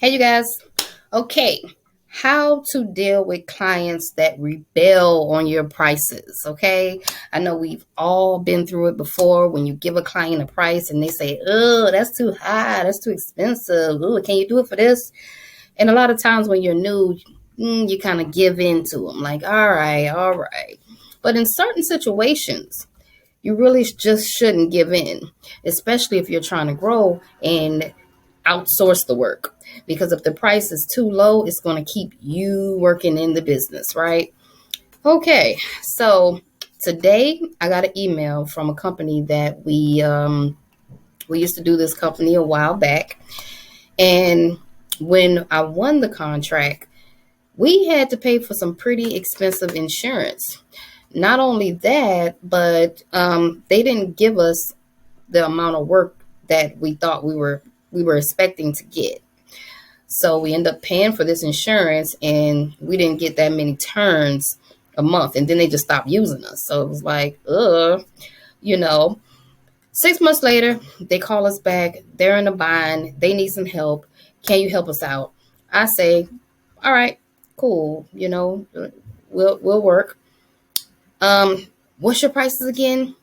Hey, you guys. Okay, how to deal with clients that rebel on your prices. Okay, I know we've all been through it before when you give a client a price and they say, oh, that's too high, that's too expensive. Oh, can you do it for this? And a lot of times when you're new, you kind of give in to them, like, all right, all right. But in certain situations, you really just shouldn't give in, especially if you're trying to grow and outsource the work. Because if the price is too low, it's going to keep you working in the business, right? Okay, so today I got an email from a company that we used to do this company a while back, and when I won the contract, we had to pay for some pretty expensive insurance. Not only that, but they didn't give us the amount of work that we thought we were expecting to get. So we end up paying for this insurance, and we didn't get that many turns a month, and then they just stopped using us. So it was like, you know. 6 months later, they call us back. They're in a bind. They need some help. Can you help us out? I say, all right, cool. We'll work. What's your prices again?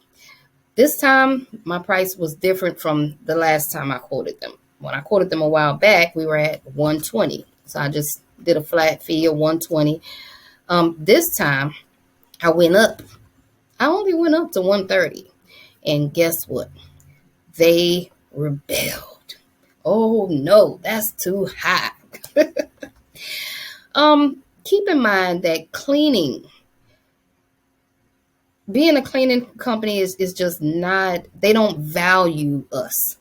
This time, my price was different from the last time I quoted them. When I quoted them a while back, we were at 120. So I just did a flat fee of 120. This time, I went up. I only went up to 130. And guess what? They rebelled. Oh no, that's too high. Keep in mind that being a cleaning company is just not, they don't value us.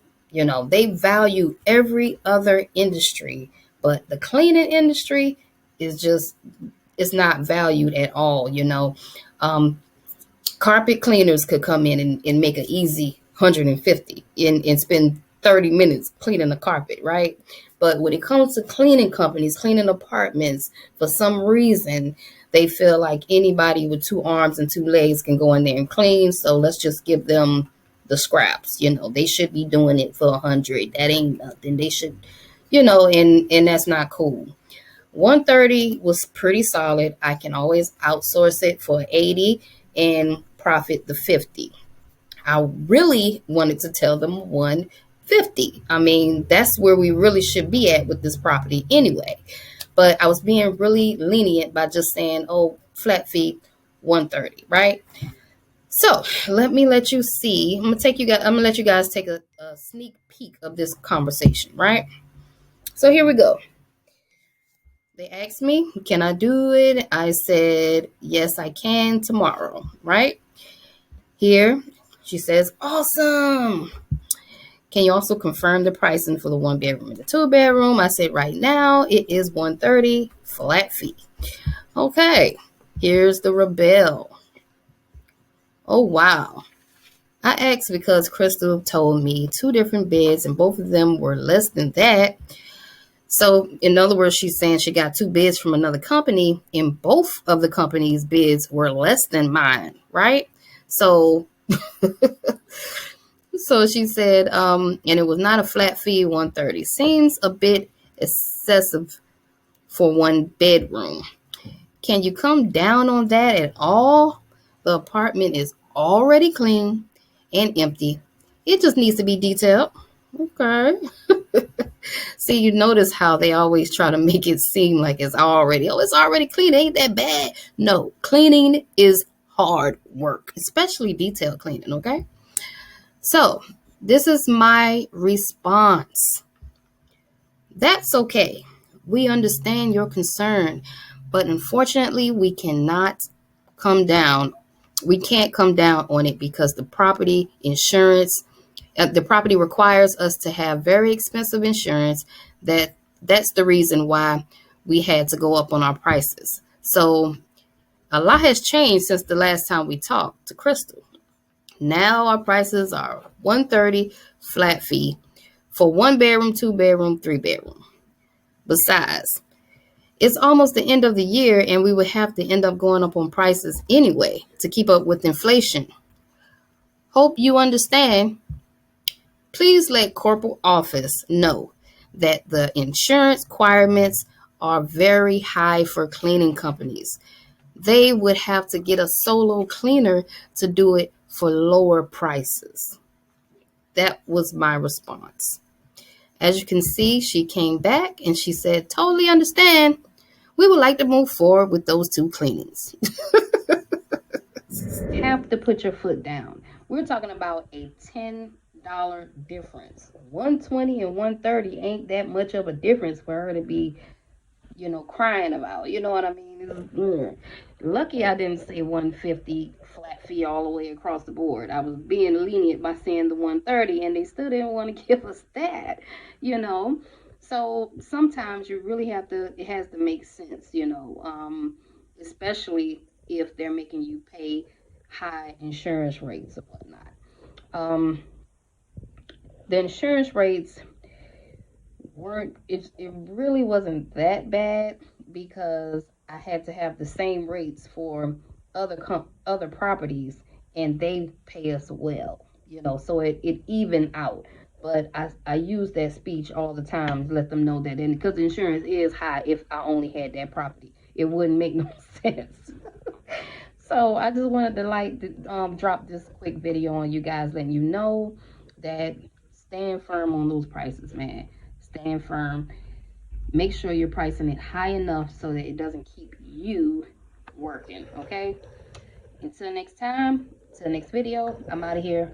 They value every other industry, but the cleaning industry is just, it's not valued at all. Carpet cleaners could come in and make an easy 150 and spend 30 minutes cleaning the carpet, right? But when it comes to cleaning companies, cleaning apartments, for some reason, they feel like anybody with two arms and two legs can go in there and clean. So let's just give them the scraps. They should be doing it for 100. That ain't nothing. They should, and that's not cool. 130 was pretty solid. I can always outsource it for 80 and profit the 50. I really wanted to tell them 150. I mean, that's where we really should be at with this property anyway. But I was being really lenient by just saying, oh, flat fee 130, right? So let you see. I'm gonna let you guys take a sneak peek of this conversation, right? So here we go. They asked me, can I do it? I said, yes, I can tomorrow, right? Here, she says, awesome. Can you also confirm the pricing for the 1 bedroom and the 2 bedroom? I said, right now it is 130 flat fee. Okay, here's the rebel. Oh, wow. I asked because Crystal told me 2 different bids and both of them were less than that. So, in other words, she's saying she got 2 bids from another company and both of the company's bids were less than mine, right? So, so she said, and it was not a flat fee, 130. Seems a bit excessive for 1 bedroom. Can you come down on that at all? The apartment is already clean and empty. It just needs to be detailed. Okay. See, you notice how they always try to make it seem like it's already clean. Ain't that bad? No, cleaning is hard work, especially detail cleaning, okay? So, this is my response. That's okay. We understand your concern, but unfortunately, we cannot come down. We can't come down on it because the property requires us to have very expensive insurance. That's the reason why we had to go up on our prices. So a lot has changed since the last time we talked to Crystal. Now our prices are 130 flat fee for 1 bedroom, 2 bedroom, 3 bedroom. Besides, it's almost the end of the year and we would have to end up going up on prices anyway to keep up with inflation. Hope you understand. Please let corporate office know that the insurance requirements are very high for cleaning companies. They would have to get a solo cleaner to do it for lower prices. That was my response. As you can see, she came back and she said, totally understand. We would like to move forward with those 2 cleanings. Have to put your foot down. We're talking about a $10 difference. 120 and 130 ain't that much of a difference for her to be, crying about. You know what I mean? Lucky I didn't say 150 flat fee all the way across the board. I was being lenient by saying the 130, and they still didn't want to give us that, you know. So sometimes you really have to, it has to make sense, especially if they're making you pay high insurance rates or whatnot. Um, the insurance rates weren't, it really wasn't that bad because I had to have the same rates for other properties, and they pay us well, so it evened out. But I use that speech all the time to let them know that, and because the insurance is high, if I only had that property, it wouldn't make no sense. So I just wanted to drop this quick video on you guys, letting you know that stand firm on those prices, man. Stand firm. Make sure you're pricing it high enough so that it doesn't keep you working, okay? Until next time, till next video, I'm out of here.